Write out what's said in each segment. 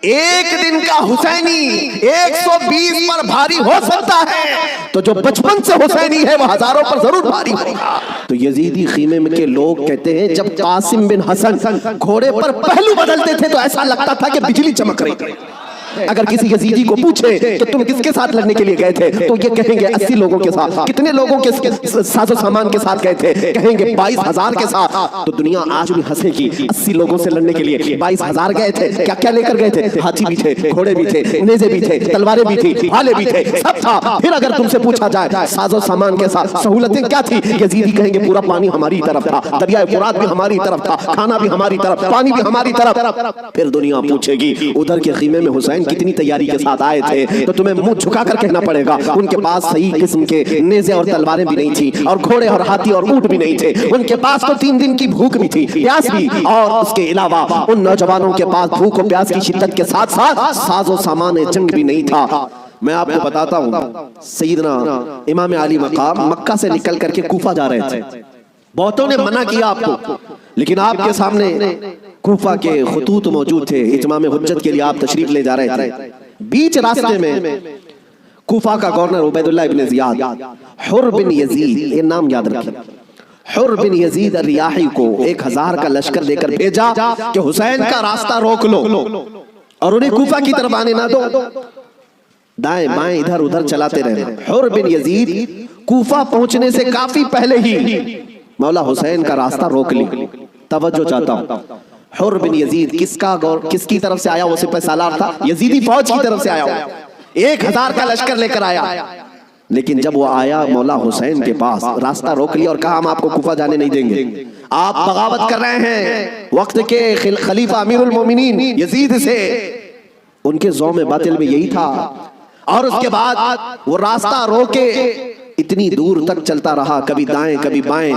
ایک دن کا حسینی 120 پر بھاری ہو سکتا ہے، تو جو بچپن سے حسینی ہے وہ ہزاروں پر ضرور بھاری ہوگا۔ تو یزیدی خیمے میں کے لوگ کہتے ہیں جب قاسم بن حسن گھوڑے پر پہلو بدلتے تھے تو ایسا لگتا تھا کہ بجلی چمک رہی تھی۔ اگر کسی یزیدی کو پوچھے کہ تم کس کے ساتھ لڑنے کے لیے گئے تھے تو یہ کہیں گے 80 لوگوں کے ساتھ۔ کتنے لوگوں کے ساز و سامان کے ساتھ گئے تھے؟ کہیں گے 22,000 کے ساتھ۔ تو دنیا آج بھی ہنسے گی، 80 لوگوں سے لڑنے کے لیے 22,000 گئے تھے، کیا کیا لے کر گئے تھے؟ ہاتھی بھی تھے، گھوڑے بھی تھے، نیزے بھی تھے، تلواریں بھی تھی، بھالے بھی تھے، سب تھا۔ پھر اگر تم سے پوچھا جائے ساز و سامان کے ساتھ سہولتیں کیا تھی، یزیدی کہیں گے پورا پانی ہماری طرف تھا، دریائے فرات بھی ہماری طرف تھا، کھانا بھی ہماری طرف، پانی بھی ہماری طرف۔ پھر دنیا پوچھے گی ادھر کے خیمے میں حسین کتنی تیاری کے ساتھ آئے تھے، تو تمہیں منہ جھکا کر کہنا پڑے گا ان کے پاس صحیح قسم کے نیزے اور تلواریں بھی نہیں تھی، اور گھوڑے اور ہاتھی اور اونٹ بھی نہیں تھے۔ ان کے پاس تو 3 دن کی بھوک بھی تھی، پیاس بھی، اور اس کے علاوہ ان نوجوانوں کے پاس بھوک و پیاس کی شدت کے ساتھ ساتھ ساز و سامان جنگ بھی نہیں تھا۔ میں آپ کو بتاتا ہوں، سیدنا امام علی مقام مکہ سے نکل کر کے کوفہ جا رہے تھے۔ بہتوں نے منع کیا آپ کو، لیکن آپ کے سامنے کوفہ کے خطوط موجود تھے، اتمام حجت کے لیے آپ تشریف لے جا رہے تھے۔ بیچ راستے میں کوفہ کا گورنر عبید اللہ ابن زیاد، حر بن یزید، یہ نام یاد رکھیں، حر بن یزید الریاحی کو 1000 کا لشکر دے کر بھیجا کہ حسین کا راستہ روک لو اور انہیں کوفہ کی طرف آنے نہ دو، دائیں بائیں ادھر ادھر چلاتے رہنا۔ حر بن یزید کوفہ پہنچنے سے کافی پہلے ہی مولا حسین کا راستہ روک لی۔ توجہ چاہتا ہوں، حر بن یزید کس کی طرف سے آیا؟ وہ سپہ سالار تھا، یزیدی فوج کی طرف سے آیا، 1000 کا لشکر لے کر آیا۔ لیکن جب وہ آیا مولا حسین کے پاس، راستہ روک لیا اور کہا ہم آپ کو کوفہ جانے نہیں دیں گے، آپ بغاوت کر رہے ہیں وقت کے خلیفہ امیر المومنین یزید سے۔ ان کے ذوم باطل میں یہی تھا، اور اس کے بعد وہ راستہ روکے اتنی دور تک چلتا رہا، کبھی دائیں کبھی بائیں۔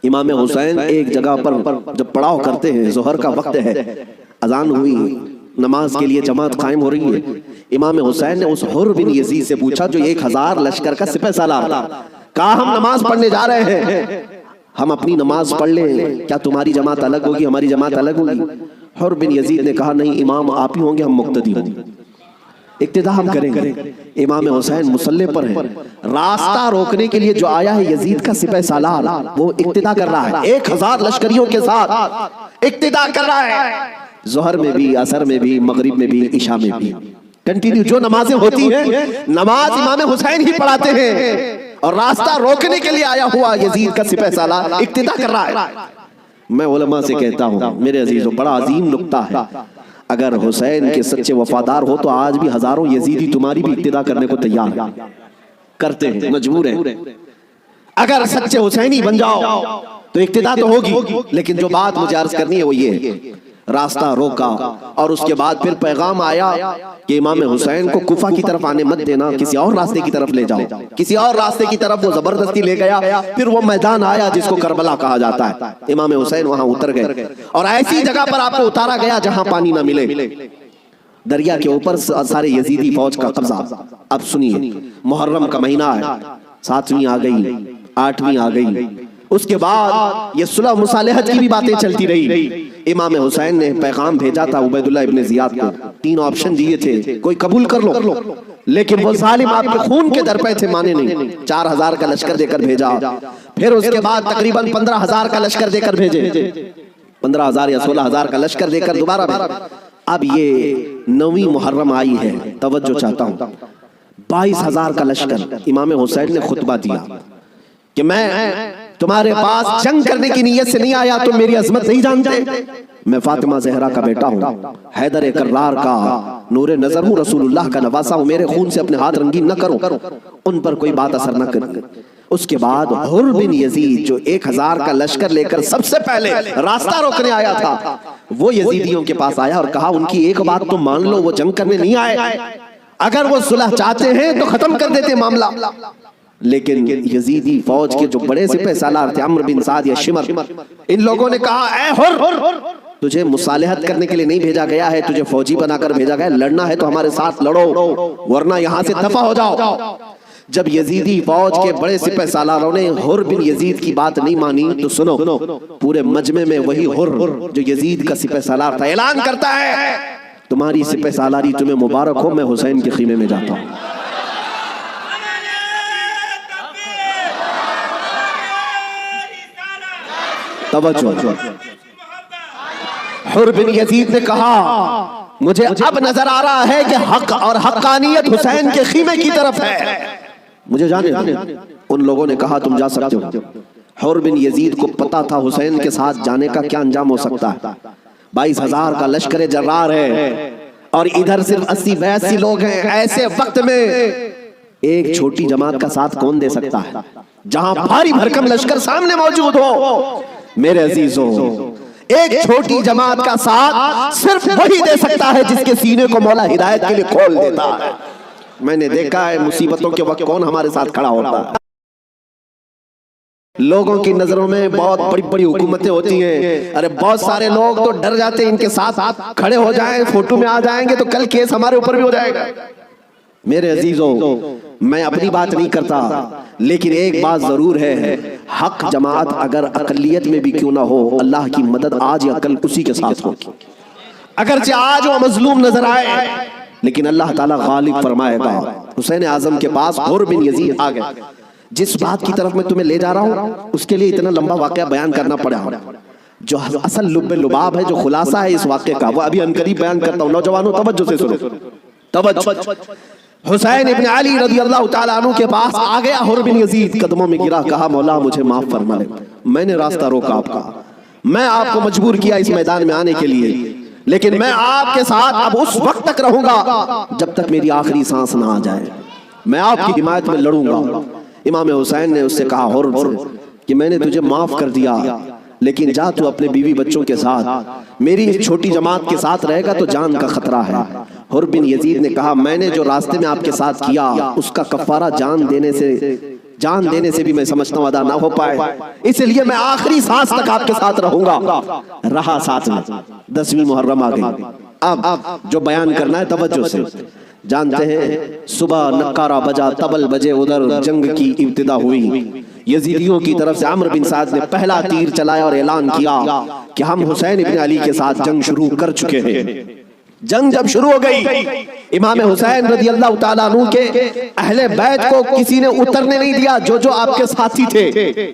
امام حسین ایک جگہ پر جب پڑاؤ کرتے ہیں، ظہر کا وقت ہے، اذان ہوئی، نماز کے لیے جماعت قائم ہو رہی ہے، امام حسین نے اس حر بن یزید سے پوچھا جو 1000 لشکر کا سپہ سالار، کہا ہم نماز پڑھنے جا رہے ہیں، ہم اپنی نماز پڑھ لیں، کیا تمہاری جماعت الگ ہوگی، ہماری جماعت الگ ہوگی؟ حر بن یزید نے کہا نہیں امام، آپ ہی ہوں گے، ہم مقتدی ہوں گے، اقتداء ہم کریں گے۔ امام حسین مصلی پر ہیں، راستہ روکنے کے لیے جو آیا ہے یزید کا سپہ سالار، وہ اقتداء کر رہا ہے 1000 لشکریوں کے ساتھ، اقتداء کر رہا ہے، ظہر میں بھی، عصر میں بھی، مغرب میں بھی، عشاء میں بھی، کنٹینیو جو نمازیں ہوتی ہیں نماز امام حسین ہی پڑھاتے ہیں، اور راستہ روکنے کے لیے آیا ہوا یزید کا سپہ سالار اقتداء کر رہا ہے۔ میں علماء سے کہتا ہوں میرے عزیزوں، بڑا عظیم نکتہ ہے، اگر حسین کے سچے وفادار ہو تو آج بھی ہزاروں یزیدی تمہاری بھی اقتداء کرنے کو تیار کرتے ہیں، مجبور ہیں۔ اگر سچے حسینی بن جاؤ تو اقتداء تو ہوگی، لیکن جو بات مجھے عرض کرنی ہے وہ یہ ہے، راستہ روکا اور اس کے بعد پھر پیغام آیا کہ امام حسین کو کوفہ کی طرف آنے مت دینا، کسی اور راستے کی طرف لے جاؤ، کسی اور راستے کی طرف وہ زبردستی لے گیا۔ پھر وہ میدان آیا جس کو کربلا کہا جاتا ہے، امام حسین وہاں اتر گئے اور ایسی جگہ پر آپ کو اتارا گیا جہاں پانی نہ ملے، دریا کے اوپر سارے یزیدی فوج کا قبضہ۔ اب سنیے، محرم کا مہینہ ہے، 7ویں آ گئی، 8ویں آ گئی، اس کے بعد یہ صلح مصالحت کی بھی باتیں چلتی رہی۔ امام حسین نے پیغام بھیجا تھا عبید اللہ ابن زیاد کو، 3 آپشن دیے تھے، کوئی قبول کر لو، لیکن وہ ظالم آپ کے خون کے در پہ تھے، مانے نہیں، 4000 کا لشکر دے کر بھیجا۔ پھر اس کے بعد تقریباً 15000 کا لشکر دے کر بھیجے، 15000 یا 16000 کا لشکر دے کر دوبارہ بھیجا۔ اب یہ 9ویں محرم آئی ہے، توجہ چاہتا ہوں، 22000 کا لشکر۔ امام حسین نے خطبہ دیا کہ میں تمہارے پاس جنگ کرنے کی نیت سے نہیں آیا، تم میری عظمت نہیں جانتے، میں فاطمہ زہرا کا بیٹا ہوں، حیدر کرار کا نور نظر ہوں، رسول اللہ کا نواسا ہوں، میرے خون سے اپنے ہاتھ رنگین نہ کرو، ان پر کوئی بات اثر نہ کرے۔ اس کے بعد حر بن یزید جو 1000 کا لشکر لے کر سب سے پہلے راستہ روکنے آیا تھا، وہ یزیدیوں کے پاس آیا اور کہا ان کی ایک بات تو مان لو، وہ جنگ کرنے نہیں آئے، اگر وہ صلح چاہتے ہیں تو ختم کر دیتے معاملہ۔ لیکن یزیدی فوج کے جو بڑے سپہ سالار تھے، عمرو بن سعد یا شمر، ان لوگوں نے کہا اے حر، تجھے مصالحت کرنے کے لیے نہیں بھیجا گیا ہے، تجھے فوجی بنا کر بھیجا گیا ہے، لڑنا ہے تو ہمارے ساتھ لڑو ورنہ یہاں سے دفع ہو جاؤ۔ جب یزیدی فوج کے بڑے سپہ سالاروں نے حر بن یزید کی بات نہیں مانی تو سنو، پورے مجمع میں وہی حر جو یزید کا سپہ سالار تھا اعلان کرتا ہے تمہاری سپہ سالاری تمہیں مبارک ہو، میں حسین کے خیمے میں جاتا ہوں۔ توجہ، حر بن یزید نے کہا مجھے اب نظر آ رہا ہے کہ حق اور حقانیت حسین کے خیمے کی طرف ہے، مجھے جانے دو۔ ان لوگوں نے کہا تم جا سکتے ہو۔ حر بن یزید کو پتا تھا حسین کے ساتھ جانے کا کیا انجام ہو سکتا ہے۔ 22,000 کا لشکر جرار ہے اور ادھر صرف 80-82 لوگ ہیں۔ ایسے وقت میں ایک چھوٹی جماعت کا ساتھ کون دے سکتا ہے جہاں بھاری بھرکم لشکر سامنے موجود ہو؟ میرے عزیزو، ایک چھوٹی جماعت کا ساتھ صرف وہی دے سکتا ہے جس کے سینے کو مولا ہدایت کے لیے کھول دیتا ہے۔ میں نے دیکھا ہے مصیبتوں کے وقت کون ہمارے ساتھ کھڑا ہوتا ہے۔ لوگوں کی نظروں میں بہت بڑی بڑی حکومتیں ہوتی ہیں، ارے بہت سارے لوگ تو ڈر جاتے ہیں ان کے ساتھ کھڑے ہو جائیں، فوٹو میں آ جائیں گے تو کل کیس ہمارے اوپر بھی ہو جائے گا۔ میرے عزیزو، میں اپنی بات نہیں کرتا، لیکن ایک بات ضرور ہے، حق جماعت اگر اقلیت میں بھی کیوں نہ ہو، اللہ کی مدد آج یا کل اسی کے ساتھ ہوگی۔ اگرچہ آج وہ مظلوم نظر آئے لیکن اللہ تعالیٰ غالب فرمائے گا۔ حسین اعظم کے پاس حر بن یزید آ گئے۔ جس بات کی طرف میں تمہیں لے جا رہا ہوں اس کے لیے اتنا لمبا واقعہ بیان کرنا پڑا، جو اصل لب لباب ہے، جو خلاصہ ہے اس واقعے کا، وہ ابھی عنقریب بیان کرتا ہوں۔ نوجوانوں توجہ سے سنو، توجہ۔ حسین ابن علی رضی اللہ تعالیٰ عنہ کے پاس آ گیا حر بن یزید، قدموں میں گرا، کہا مولا مجھے معاف فرما لے، میں نے راستہ روکا آپ کا، میں آپ کو مجبور کیا اس میدان میں آنے کے لیے، لیکن میں آپ کے ساتھ اب اس وقت تک رہوں گا جب تک میری آخری سانس نہ آ جائے، میں آپ کی حمایت میں لڑوں گا۔ امام حسین نے اس سے کہا حر کہ میں نے تجھے معاف کر دیا، لیکن جا تو اپنے بیوی بچوں کے ساتھ، میری اس چھوٹی جماعت کے ساتھ رہے گا تو جان کا خطرہ ہے۔ حر بن یزید نے کہا میں نے جو راستے میں آپ کے ساتھ کیا اس کا کفارہ جان دینے سے بھی میں سمجھتا ہوں ادا نہ ہو پائے، اس لیے میں آخری سانس تک آپ کے ساتھ رہوں گا۔ رہا ساتھ میں۔ 10ویں محرم آ گئی۔ اب جو بیان کرنا ہے توجہ سے جانتے ہیں، صبح نکارہ بجا، طبل بجے، ادھر جنگ کی ابتدا ہوئی۔ یزیدیوں کی طرف سے عمرو بن سعد نے پہلا تیر چلایا اور اعلان کیا کہ ہم حسین ابن علی کے ساتھ جنگ شروع کر چکے ہیں۔ جنگ جب شروع ہو گئی، امام حسین رضی اللہ تعالیٰ عنہ کے اہل بیت کو کسی نے اترنے نہیں دیا، جو آپ کے ساتھی تھے،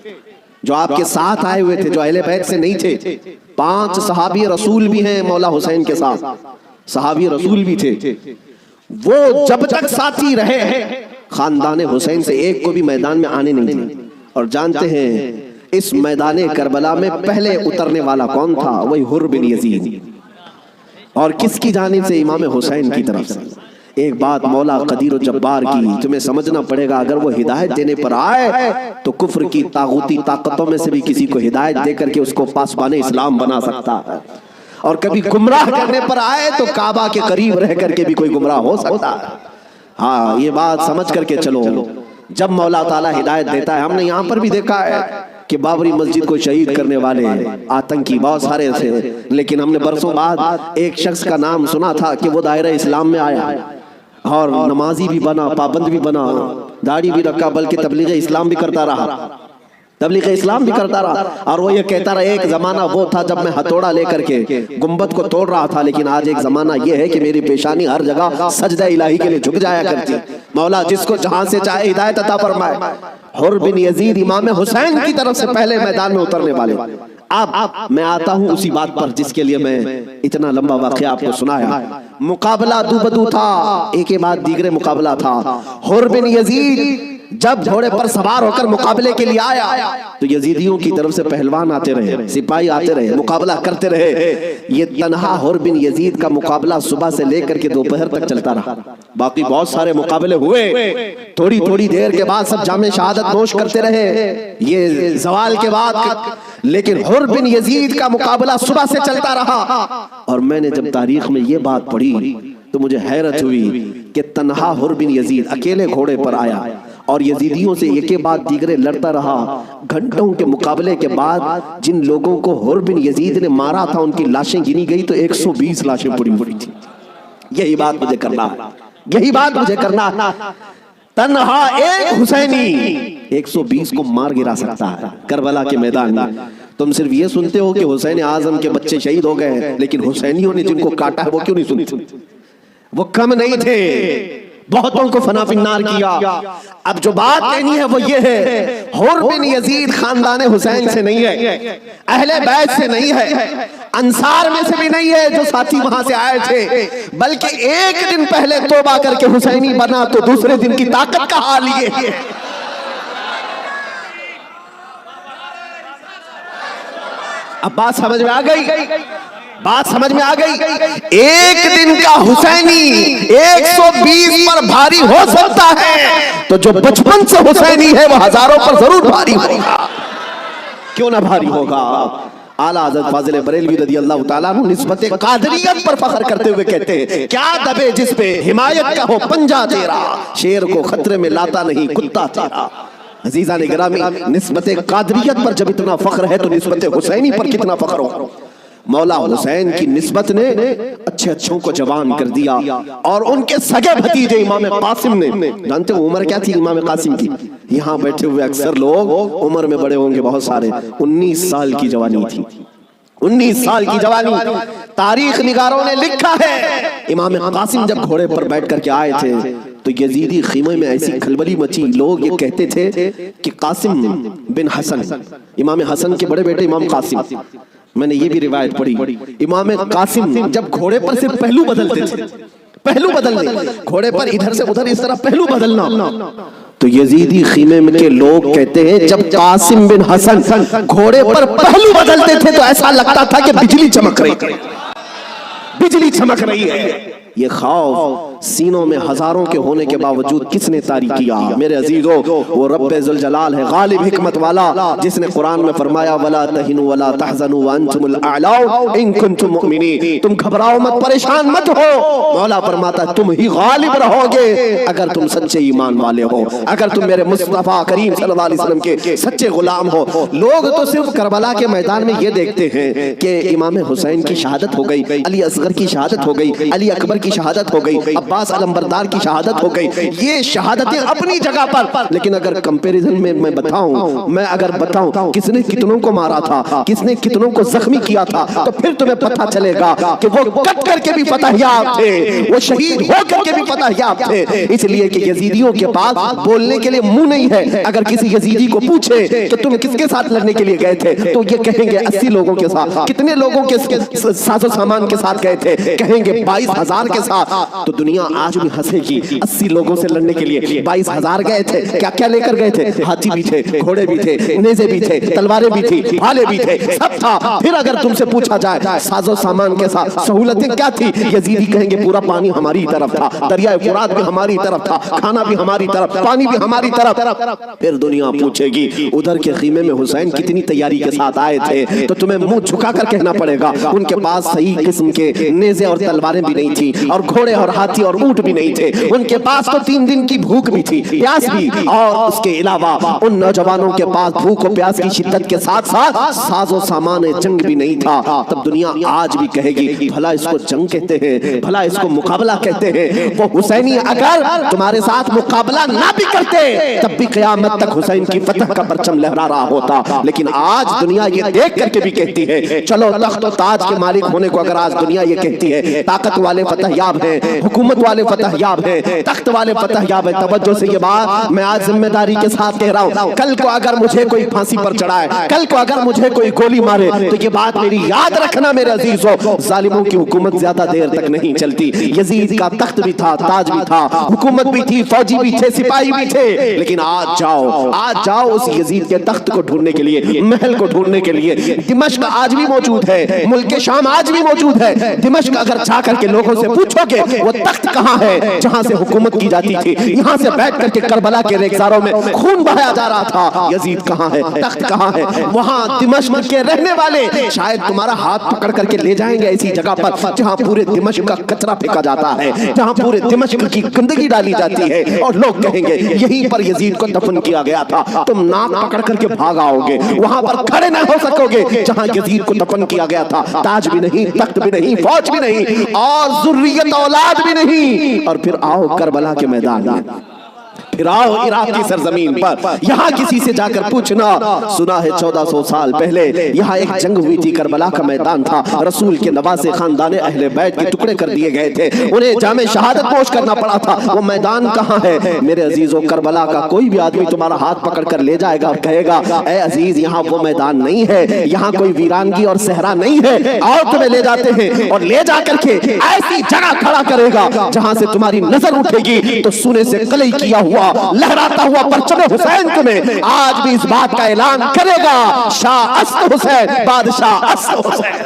جو آپ کے ساتھ آئے ہوئے تھے، جو اہل بیت سے نہیں تھے۔ 5 صحابی رسول بھی ہیں مولا حسین کے ساتھ، صحابی رسول بھی تھے، وہ جب تک ساتھی رہے خاندان حسین سے ایک کو بھی میدان میں آنے نہیں دیا۔ اور جانتے ہیں اس میدان کربلا میں پہلے اترنے والا کون تھا؟ وہی حر بن یزید۔ اور کس کی جانب سے؟ امام حسین کی طرف سے۔ ایک بات مولا قدیر و جبار کی تمہیں سمجھنا پڑے گا، اگر وہ ہدایت دینے پر آئے تو کفر کی طاغوتی طاقتوں میں سے بھی کسی کو ہدایت دے کر کے اس کو پاسبان اسلام بنا سکتا ہے، اور کبھی گمراہ کرنے پر آئے تو کعبہ کے قریب رہ کر کے بھی کوئی گمراہ ہو سکتا ہے۔ ہاں یہ بات سمجھ کر کے چلو، جب مولا تعالیٰ ہدایت دیتا ہے، ہم نے یہاں پر بھی دیکھا ہے کہ بابری مسجد کو شہید کرنے والے آتنکی بہت سارے تھے، لیکن ہم نے برسوں بعد ایک شخص کا نام سنا تھا کہ وہ دائرہ اسلام میں آیا اور نمازی بھی بنا، پابند بھی بنا، داڑھی بھی رکھا، بلکہ تبلیغ اسلام بھی کرتا رہا، تبلیغ اسلام بھی کرتا رہا۔ اور وہ یہ کہتا رہا ایک زمانہ وہ تھا جب میں ہتھوڑا لے کر کے گنبد کو توڑ رہا تھا، لیکن آج ایک زمانہ یہ ہے کہ میری پیشانی ہر جگہ سجدہ الہی کے لیے جھک جایا کرتی۔ مولا جس کو جہاں سے چاہے ہدایت عطا فرمائے۔ حر بن یزید امام حسین کی طرف سے پہلے میدان میں اترنے والے۔ اب میں آتا ہوں اسی بات پر جس کے لیے میں اتنا لمبا واقعہ آپ کو سنایا۔ مقابلہ دو بدو تھا، ایک کے بعد دیگرے مقابلہ تھا۔ حر بن یزید جب گھوڑے پر سوار ہو کر مقابلے کے لیے آیا تو یزیدیوں کی طرف سے پہلوان آتے رہے، سپاہی آتے رہے، مقابلہ کرتے رہے۔ یہ تنہا حر بن یزید کا مقابلہ صبح سے لے کر کے دوپہر تک چلتا رہا۔ باقی بہت سارے مقابلے ہوئے، تھوڑی تھوڑی دیر کے بعد سب جام شہادت نوش کرتے رہے، یہ زوال کے بعد، لیکن حر بن یزید کا مقابلہ صبح سے چلتا رہا۔ اور میں نے جب تاریخ میں یہ بات پڑھی تو مجھے حیرت ہوئی کہ تنہا حر بن یزید اکیلے گھوڑے پر آیا اور یزیدیوں سے ایک کے بعد دیگرے لڑتا رہا۔ گھنٹوں کے مقابلے کے بعد جن لوگوں کو حر بن یزید نے مارا تھا ان کی لاشیں گنی گئی تو 120 لاشیں پڑی تھی۔ یہی بات مجھے کرنا ہے، یہی بات مجھے کرنا ہے۔ تنہا ایک حسینی 120 کو مار گرا سکتا ہے کربلا کے میدان میں۔ تم صرف یہ سنتے ہو کہ حسین اعظم کے بچے شہید ہو گئے ہیں، لیکن حسینیوں نے جن کو کاٹا ہے وہ کیوں نہیں سنتے؟ وہ کم نہیں تھے، بہتوں کو فنا فی النار کیا۔ اب جو بات کہنی ہے وہ یہ ہے، حر بن یزید خاندان حسین سے نہیں ہے، اہل بیت سے نہیں ہے، انصار میں سے بھی نہیں ہے جو ساتھی وہاں سے آئے تھے، بلکہ ایک دن پہلے توبہ کر کے حسینی بنا تو دوسرے دن کی طاقت کا حال یہ ہے۔ اب بات سمجھ میں آ گئی؟ بات سمجھ میں آ گئی؟ ایک دن کا حسینی 120 پر بھاری ہو سکتا ہے، تو جو بچپن سے حسینی ہے وہ ہزاروں پر ضرور بھاری ہوگا۔ کیوں نہ بھاری ہوگا؟ اعلیٰ حضرت فاضل بریلوی رضی اللہ تعالیٰ عنہ نسبت قادریت پر فخر کرتے ہوئے کہتے ہیں، کیا دبے جس پہ حمایت کا ہو پنجہ تیرا، شیر کو خطرے میں لاتا نہیں کتا تیرا۔ عزیزان گرامی، نسبت قادریت پر جب اتنا فخر ہے تو نسبت حسینی پر کتنا فخر ہو۔ مولا حسین کی نسبت نے اچھے اچھوں کو جوان کر دیا، اور ان کے سگے بھتیجے امام قاسم نے، جانتے ہو عمر کیا تھی امام قاسم کی؟ یہاں بیٹھے ہوئے اکثر لوگ عمر میں بڑے ہوں گے بہت سارے، 19 سال کی جوانی تھی، 19 سال کی جوانی۔ تاریخ نگاروں نے لکھا ہے امام قاسم جب گھوڑے پر بیٹھ کر کے آئے تھے تو یزیدی خیمے میں ایسی کھلبلی مچی، لوگ یہ کہتے تھے کہ قاسم بن حسن، امام حسن کے بڑے بیٹے امام قاسم، میں نے یہ بھی روایت پڑھی، امام قاسم جب گھوڑے پر صرف پہلو بدلتے تھے، پہلو بدلنے، گھوڑے پر ادھر سے ادھر اس طرح پہلو بدلنا، تو یزیدی خیمے میں کے لوگ کہتے ہیں جب قاسم بن حسن گھوڑے پر پہلو بدلتے تھے تو ایسا لگتا تھا کہ بجلی چمک رہی ہے، بجلی چمک رہی ہے۔ یہ خوف سینوں میں ہزاروں کے ہونے کے باوجود کس نے طاری کیا؟ میرے عزیزو، وہ رب ذوالجلال ہے، غالب حکمت والا، جس نے قرآن میں فرمایا وَلَا تَهِنُوا وَلَا تَحْزَنُوا وَأَنْتُمُ الْأَعْلَوْنَ إِن كُنتُم مُؤْمِنِينَ، تم گھبراؤ مت، پریشان مت ہو، مولا فرماتا ہے تم ہی غالب رہو گے اگر تم سچے ایمان والے ہو، اگر تم میرے مصطفیٰ کریم صلی اللہ علیہ وسلم کے سچے غلام ہو۔ لوگ تو صرف کربلا کے میدان میں یہ دیکھتے ہیں کہ امام حسین کی شہادت ہو گئی، علی اصغر کی شہادت ہو گئی، علی اکبر کی شہادت ہو گئی، عباس علمبردار کی شہادت ہو گئی، یہ شہادتیں اپنی جگہ پر، لیکن اگر کمپیریزن میں میں بتاؤں کس نے کتنوں کو مارا تھا، کس نے کتنوں کو زخمی کیا تھا، تو پھر تمہیں پتہ چلے گا کہ وہ کٹ کر کے بھی فتح یاب تھے، وہ شہید ہو کر کے بھی فتح یاب تھے۔ اس لیے کہ یزیدیوں کے پاس بولنے کے لیے منہ نہیں ہے، اگر کسی یزیدی کو پوچھے کہ تم کس کے ساتھ لڑنے کے لیے گئے تھے تو یہ کہیں گے 80 لوگوں کے ساتھ، کتنے لوگوں کے ساز و سامان کے ساتھ گئے تھے، کہیں گے 22,000 کے ساتھ۔ تو دنیا آج بھی ہنسے گی، 80 لوگوں سے لڑنے کے لیے 22,000 گئے تھے، کیا کیا لے کر گئے تھے؟ ہاتھی بھی تھے، گھوڑے بھی تھے، نیزے بھی تھے، تلواریں بھی تھی، بھالے بھی تھے، سب تھا۔ پھر اگر تم سے پوچھا جائے ساز و سامان کے ساتھ سہولتیں کیا تھی، یزیدی کہیں گے پورا پانی ہماری طرف تھا، دریائے فرات بھی ہماری طرف تھا، کھانا بھی ہماری طرف، پانی بھی ہماری طرف۔ پھر دنیا پوچھے گی ادھر کے خیمے میں حسین کتنی تیاری کے ساتھ آئے تھے، تو تمہیں منہ جھکا کر کہنا پڑے گا ان کے پاس صحیح قسم کے نیزے اور تلواریں بھی نہیں تھی، اور گھوڑے اور ہاتھی اور اونٹ بھی نہیں تھے، ان کے پاس تو 3 دن کی بھوک بھی تھی، پیاس بھی، اور اس کے علاوہ ان نوجوانوں کے پاس بھوک و پیاس کی شدت کے ساتھ ساتھ ساز و سامان جنگ بھی نہیں تھا۔ تب دنیا آج بھی کہے گی بھلا اس کو جنگ کہتے ہیں، بھلا اس کو مقابلہ کہتے ہیں۔ وہ حسینی اگر تمہارے ساتھ مقابلہ نہ بھی کرتے تب بھی قیامت تک حسین کی فتح کا پرچم لہرا رہا ہوتا، لیکن آج دنیا یہ دیکھ کر کے بھی کہتی ہے، چلو تخت و تاج کے مالک ہونے کو اگر آج دنیا یہ کہتی ہے، طاقت والے فتح یاب ہیں، حکومت والے فتح یاب ہیں، تخت والے فتح یاب ہیں، توجہ سے یہ بات میں آج ذمہ داری کے ساتھ کہہ رہا ہوں، کل کو اگر مجھے کوئی پھانسی پر چڑھائے، کل کو اگر مجھے کوئی گولی مارے تو یہ بات میری یاد رکھنا میرے عزیزو، ظالموں کی حکومت زیادہ دیر تک نہیں چلتی۔ یزید کا تخت بھی تھا، تاج بھی تھا، حکومت بھی تھی، فوجی بھی تھے، سپاہی بھی تھے، لیکن آج جاؤ اس یزید کے تخت کو ڈھونڈنے کے لیے، محل کو ڈھونڈنے کے لیے۔ دمشق آج بھی موجود ہے، ملک شام آج بھی موجود ہے۔ دمشق اگر جا کر کے لوگوں سے پوچھو گے وہ تخت کہاں ہے جہاں سے حکومت کی جاتی تھی، یہاں سے بیٹھ کر کے کربلا کے ریگزاروں میں خون بہایا جا رہا تھا، یزید کہاں ہے، تخت کہاں ہے، وہاں دمشق کے رہنے والے شاید تمہارا ہاتھ پکڑ کر کے لے جائیں گے ایسی جگہ پر جہاں پورے دمشق کا کچرا پھینکا جاتا ہے، جہاں پورے دمشق کی گندگی ڈالی جاتی ہے، اور لوگ کہیں گے یہیں پر یزید کو دفن کیا گیا تھا۔ تم ناک پکڑ کر کے بھاگ آؤ گے، وہاں پر کھڑے نہ ہو سکو گے جہاں یزید کو دفن کیا گیا تھا۔ تاج بھی نہیں، تخت بھی نہیں، فوج بھی نہیں، اور ذریت اولاد بھی نہیں، اور پھر آؤ کربلا کے میدان میں، پھراؤ عراق کی سرزمین پر, یہاں کسی سے جا کر پوچھنا, سنا ہے 1400 سال پہلے یہاں ایک جنگ ہوئی تھی, کربلا کا میدان تھا, رسول کے نواسے خاندان اہل بیت کے ٹکڑے کر دیے گئے تھے, انہیں جامِ شہادت پوش کرنا پڑا تھا. وہ میدان کہاں ہے میرے عزیزو؟ کربلا کا کوئی بھی آدمی تمہارا ہاتھ پکڑ کر لے جائے گا اور کہے گا اے عزیز یہاں وہ میدان نہیں ہے, یہاں کوئی ویرانگی اور صحرا نہیں ہے, اور تمہیں لے جاتے ہیں اور لے جا کر کے ایسی جگہ کھڑا کرے گا جہاں سے تمہاری نظر اٹھے گی تو سونے سے کلئی کیا ہوا لہراتا ہوا پرچم حسین تمہیں آج بھی اس بات کا اعلان کرے گا, شاہ اسد حسین, بادشاہ اسد حسین.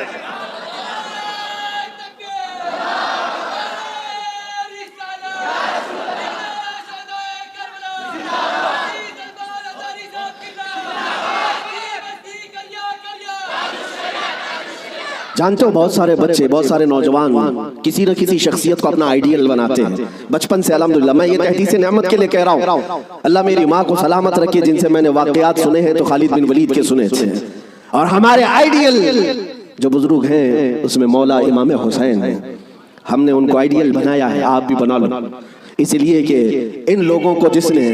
جانتے ہو بہت سارے بچے, بہت سارے نوجوان کسی نہ کسی شخصیت کو اپنا آئیڈیل بناتے ہیں بچپن سے. الحمدللہ میں یہ تحدیث نعمت کے لئے کہہ رہا ہوں, اللہ میری ماں کو سلامت رکھے جن سے میں نے واقعات سنے ہیں تو خالد بن ولید کے سنے تھے, اور ہمارے آئیڈیل جو بزرگ ہیں اس میں مولا امام حسین ہیں. ہم نے ان کو آئیڈیل بنایا ہے, آپ بھی بنا لو, اس لیے کہ ان لوگوں کو جس نے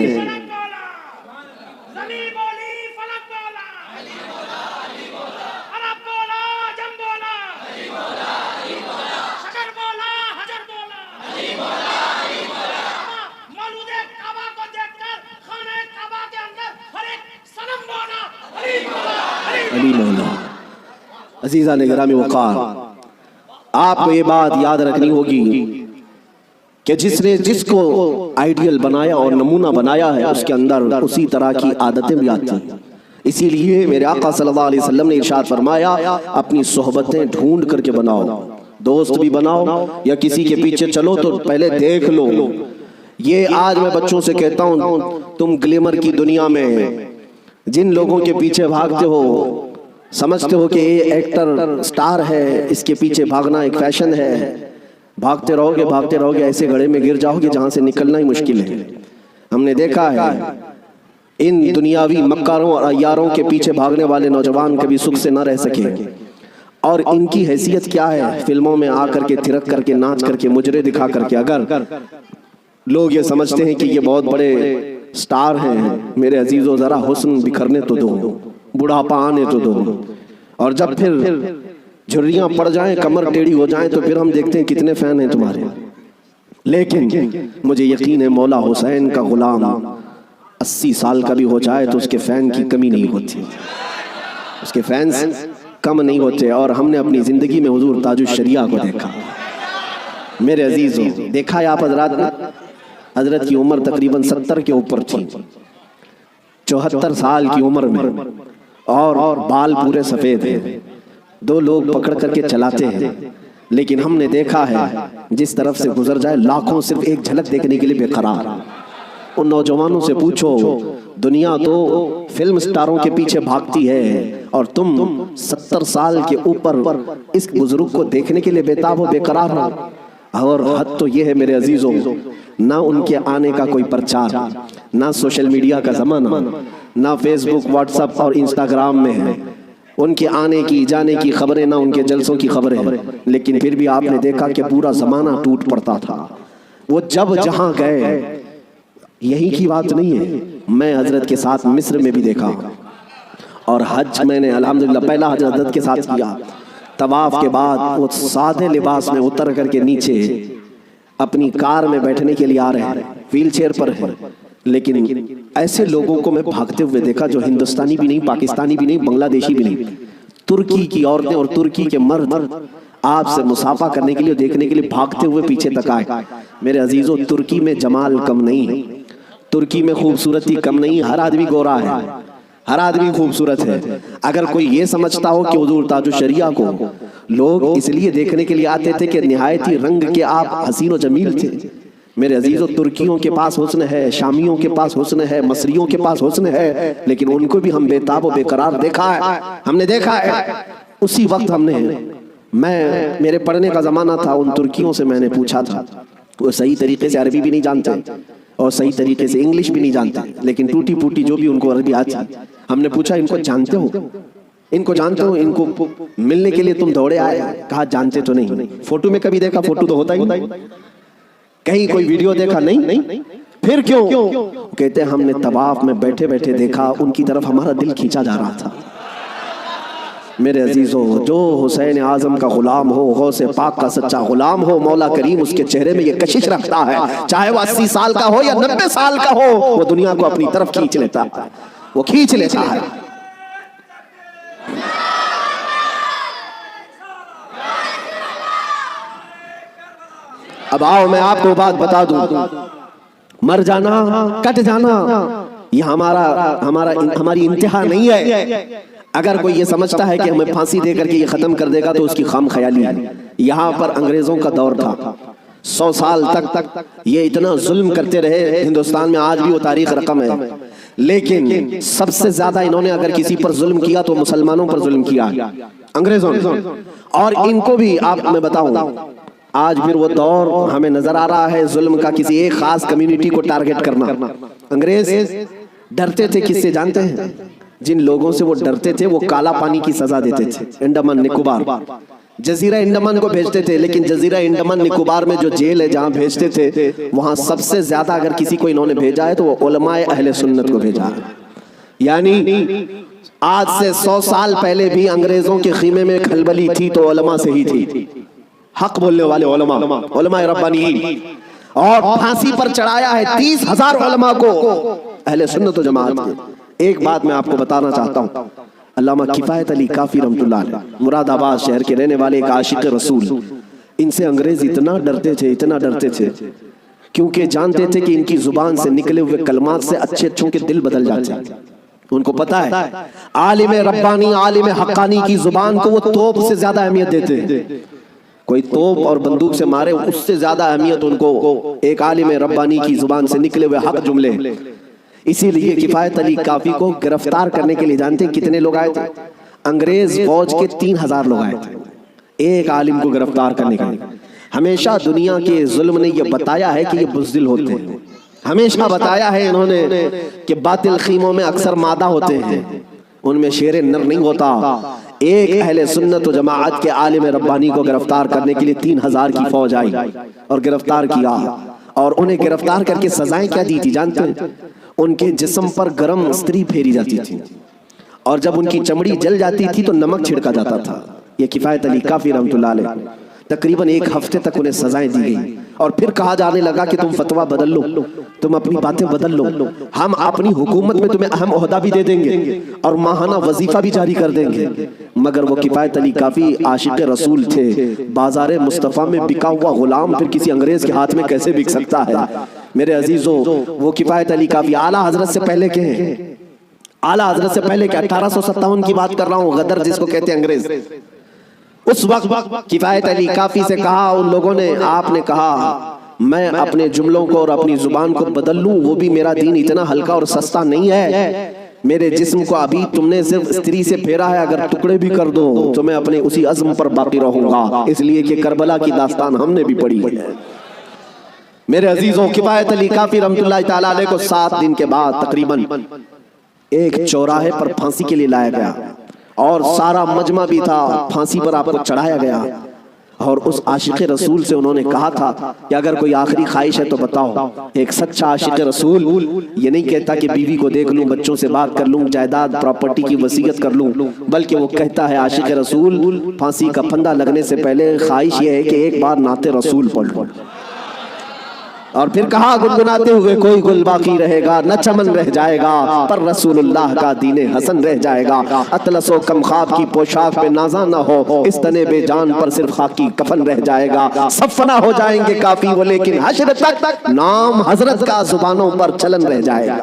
علی مولا. عزیزان گرامی وقار, آپ کو یہ بات یاد رکھنی ہوگی کہ جس نے جس کو آئیڈیل بنایا اور نمونہ بنایا ہے اس کے اندر اسی طرح کی عادتیں بھی آتی ہیں. اسی لیے میرے آقا صلی اللہ علیہ وسلم نے ارشاد فرمایا اپنی صحبتیں ڈھونڈ کر کے بناؤ, دوست بھی بناؤ یا کسی کے پیچھے چلو تو پہلے دیکھ لو. یہ آج میں بچوں سے کہتا ہوں, تم گلیمر کی دنیا میں جن لوگوں کے پیچھے بھاگتے ہو سمجھتے ہو کہ یہ ایکٹر سٹار ہے, اس کے پیچھے بھاگنا ایک فیشن ہے, بھاگتے رہو گے ایسے گڑھے میں گر جاؤ گے جہاں سے نکلنا ہی مشکل ہے. ہم نے دیکھا ہے ان دنیاوی مکاروں اور عیاروں کے پیچھے بھاگنے والے نوجوان کبھی سکھ سے نہ رہ سکے, اور ان کی حیثیت کیا ہے, فلموں میں آ کر کے تھرک کر کے ناچ کر کے مجرے دکھا کر کے اگر لوگ یہ سمجھتے ہیں کہ یہ بہت بڑے سٹار ہیں, میرے عزیزو ذرا حسن بکھرنے تو دو, بڑھاپا آنے تو دو, اور جب پھر جھریاں پڑ جائیں کمر ٹیڑھی ہو جائیں تو پھر ہم دیکھتے ہیں کتنے فین ہیں تمہارے. لیکن مجھے یقین ہے مولا حسین کا غلام 80 سال کا بھی ہو جائے تو اس کے فین کی کمی نہیں ہوتی, اس کے فینز کم نہیں ہوتے. اور ہم نے اپنی زندگی میں حضور تاج الشریعہ کو دیکھا. میرے عزیزو دیکھا ہے آپ حضرات نے, حضرت کی عمر تقریباً 70 کے اوپر تھی, 74 سال کی عمر میں, اور بال پورے سفید ہیں, 2 لوگ پکڑ کر کے چلاتے ہیں. لیکن ہم نے دیکھا ہے جس طرف سے گزر جائے لاکھوں صرف ایک جھلک دیکھنے کے لیے بے قرار. ان نوجوانوں سے پوچھو, دنیا تو فلم سٹاروں کے پیچھے بھاگتی ہے اور تم 70 سال کے اوپر اس بزرگ کو دیکھنے کے لیے بےتاب ہو, بے قرار ہو. اور حد تو یہ ہے میرے عزیزوں, نہ ان کے آنے کا کوئی پرچار, نہ سوشل میڈیا کا زمانہ, نہ فیس بک واٹس ایپ اور انسٹاگرام میں ہے ان کے آنے کی جانے کی خبریں, نہ ان کے جلسوں کی خبریں. لیکن پھر بھی آپ نے دیکھا کہ پورا زمانہ ٹوٹ پڑتا تھا. وہ جب جہاں گئے, یہی کی بات نہیں ہے, میں حضرت کے ساتھ مصر میں بھی دیکھا, اور حج میں نے الحمدللہ پہلا حج حضرت کے ساتھ کیا. طواف کے بعد وہ سادے لباس میں اتر کر کے نیچے اپنی کار میں بیٹھنے کے لیے آ رہے ہیں, ویل چیئر پر ہے. لیکن ایسے لوگوں کو میں بھاگتے ہوئے دیکھا جو ہندوستانی بھی نہیں, پاکستانی بھی نہیں, بنگلہ دیشی بھی نہیں. ترکی کی عورتیں اور ترکی کے مرد آپ سے مصافحہ کرنے کے لیے, دیکھنے کے لیے بھاگتے ہوئے پیچھے تک آئے. میرے عزیزو ترکی میں جمال کم نہیں, ترکی میں خوبصورتی کم نہیں, ہر آدمی گورا ہے, ہر آدمی خوبصورت ہے. اگر کوئی یہ سمجھتا ہو کہ حضور تاج الشریعہ کو لوگ اس لیے دیکھنے کے لیے آتے تھے کہ نہایت ہی رنگ کے آپ حسین و جمیل تھے, میرے عزیزو ترکیوں کے پاس حسن ہے, شامیوں کے پاس حسن ہے, مصریوں کے پاس حسن ہے, لیکن ان کو بھی ہم بے تاب و بے قرار دیکھا ہے. ہم نے دیکھا ہے اسی وقت میرے پڑھنے کا زمانہ تھا, ان ترکیوں سے میں نے پوچھا تھا, وہ صحیح طریقے سے عربی بھی نہیں جانتے اور صحیح طریقے سے انگلش بھی نہیں جانتے, لیکن ٹوٹی پوٹی جو بھی ان کو عربی آتی. ہم نے پوچھا ان کو جانتے ہو, ان کو جانتے ہو, ان کو ملنے کے لیے تم دوڑے آئے؟ کہا جانتے تو نہیں. فوٹو میں کبھی دیکھا؟ فوٹو تو ہوتا ہی نہیں. کہیں کوئی ویڈیو دیکھا؟ نہیں. پھر کیوں؟ کہتے ہیں ہم نے طواف میں بیٹھے بیٹھے دیکھا ان کی طرف ہمارا دل کھینچا جا رہا تھا۔ میرے عزیزو، جو حسین اعظم کا غلام ہو، غوث پاک کا سچا غلام ہو، مولا کریم اس کے چہرے میں یہ کشش رکھتا ہے، چاہے وہ 80 سال کا ہو یا 90 سال کا ہو، وہ دنیا کو اپنی طرف کھینچ لیتا ہے، وہ کھینچ لیتا ہے۔ اب آؤ میں آپ کو بات بتا دوں، مر جانا، کٹ جانا، یہ ہماری انتہا نہیں ہے۔ اگر کوئی یہ سمجھتا ہے کہ ہمیں پھانسی دے کر کے یہ ختم کر دے گا تو اس کی خام خیالی ہے۔ یہاں پر انگریزوں کا دور تھا، 100 سال تک یہ اتنا ظلم کرتے رہے، ہندوستان میں آج بھی وہ تاریخ رقم ہے، لیکن سب سے زیادہ انہوں نے اگر کسی پر ظلم کیا تو مسلمانوں پر ظلم کیا انگریزوں نے۔ اور ان کو بھی آپ میں بتاؤں، آج پھر وہ دور ہمیں نظر آ رہا ہے ظلم کا، کسی ایک خاص کمیونٹی کو ٹارگٹ کرنا۔ انگریز ڈرتے تھے کس سے جانتے ہیں؟ جن لوگوں سے وہ ڈرتے تھے وہ کالا پانی کی سزا دیتے تھے۔ انڈمان نکوبار، جزیرہ انڈمان کو بھیجتے تھے، لیکن جزیرہ انڈمان نکوبار میں جو جیل ہے جہاں بھیجتے تھے، وہاں سب سے زیادہ اگر کسی کو انہوں نے بھیجا ہے تو وہ علماء اہل سنت کو بھیجا ہے۔ یعنی آج سے 100 سال پہلے بھی انگریزوں کے خیمے میں کھلبلی تھی تو علماء سے ہی تھی، حق بولنے والے علماء ربانیین، اور پھانسی پر چڑھایا ہے 30,000 علماء کو اہل سنت و جماعت کے۔ ایک بات میں آپ کو بتانا چاہتا ہوں، علامہ کفایت علی کافی رحمۃ اللہ علیہ، مراد آباد شہر کے رہنے والے ایک عاشق رسول، ان سے انگریز اتنا ڈرتے تھے کیونکہ جانتے تھے کہ ان کی زبان سے نکلے ہوئے کلمات سے اچھوں کے دل بدل جاتے ہیں۔ ان کو پتا ہے عالم ربانی، عالم حقانی کی زبان کو وہ توپ سے زیادہ اہمیت دیتے ہیں۔ کوئی توپ اور بندوق سے مارے اس سے زیادہ اہمیت ان کو ایک عالم ربانی کی زبان سے نکلے ہوئے حق جملے۔ اسی لیے کفایت علی کافی کو گرفتار کرنے کے لیے جانتے ہیں کتنے لوگ آئے تھے؟ انگریز فوج کے 3,000 لوگ آئے تھے ایک عالم کو گرفتار کرنے کے لیے۔ ہمیشہ دنیا کے ظلم نے یہ بتایا ہے کہ یہ بزدل ہوتے ہیں، ہمیشہ بتایا ہے انہوں نے کہ باطل خیموں میں اکثر مادہ ہوتے ہیں، ان میں شیر نر نہیں ہوتا۔ ایک اہل سنت و جماعت کے عالم ربانی کو گرفتار کرنے کے لیے 3,000 کی فوج آئی اور گرفتار کیا، اور انہیں گرفتار کر کے سزائیں کیا دی تھی جانتے ہیں؟ ان کے جسم پر گرم استری پھیری جاتی تھی، اور جب ان کی چمڑی جل جاتی تھی تو نمک چھڑکا جاتا تھا۔ یہ کفایت علی کافی رحمۃ اللہ علیہ، تقریباً 1 ہفتے تک انہیں سزائیں دی گئی، اور پھر کہا جانے لگا کہ تم فتویٰ بدل لو، تم اپنی باتیں بدل لو، ہم اپنی حکومت میں تمہیں اہم عہدہ بھی دے دیں گے اور ماہانہ وظیفہ بھی جاری کر دیں گے۔ مگر وہ کفایت علی کافی عاشق رسول تھے، بازار مصطفیٰ میں بکا ہوا غلام پھر کسی انگریز کے ہاتھ میں کیسے بک سکتا ہے؟ میرے عزیزوں، وہ کفایت علی کافی اعلیٰ حضرت سے پہلے کے ہیں، اعلیٰ حضرت سے پہلے کے 1857 کی بات کر رہا ہوں، غدر جس کو کہتے ہیں انگریز، اس وقت کفایت علی کافی سے کہا ان لوگوں نے، آپ نے کہا میں اپنے جملوں کو اور اپنی زبان کو بدل لوں، وہ بھی میرا دین اتنا ہلکا اور سستا نہیں ہے، میرے جسم کو ابھی تم نے صرف استری سے پھیرا ہے، اگر ٹکڑے بھی کر دو تو میں اپنے اسی عزم پر باقی رہوں گا، اس لیے کہ کربلا کی داستان ہم نے بھی پڑھی ہے۔ میرے عزیزوں، کفایت علی کافی رحمۃ اللہ تعالیٰ علیہ کو 7 دن کے بعد تقریباً ایک چوراہے پر پھانسی کے لیے لایا گیا، اور سارا مجمع بھی تھا، پھانسی پر آپ کو چڑھایا گیا، اور اس عاشق رسول سے انہوں نے کہا تھا کہ اگر کوئی آخری خواہش ہے تو بتاؤ۔ ایک سچا عاشق رسول یہ نہیں کہتا کہ بیوی کو دیکھ لوں، بچوں سے بات کر لوں، جائیداد پراپرٹی کی وصیت کر لوں، بلکہ وہ کہتا ہے عاشق رسول پھانسی کا پھندا لگنے سے پہلے خواہش یہ ہے کہ ایک بار نعت رسول پڑھ لوں، اور پھر کہا گنگناتے ہوئے کوئی گل باقی رہے گا نہ چمن رہ جائے گا، پر رسول اللہ کا دین حسن رہ جائے گا، اطلس و کم خواب کی پوشاک پہ نازاں نہ ہو، اس تنے بے جان پر صرف خاکی کفن رہ جائے گا، سب فنا ہو جائیں گے کافی وہ، لیکن حشر تک نام حضرت کا زبانوں پر چلن رہ جائے گا۔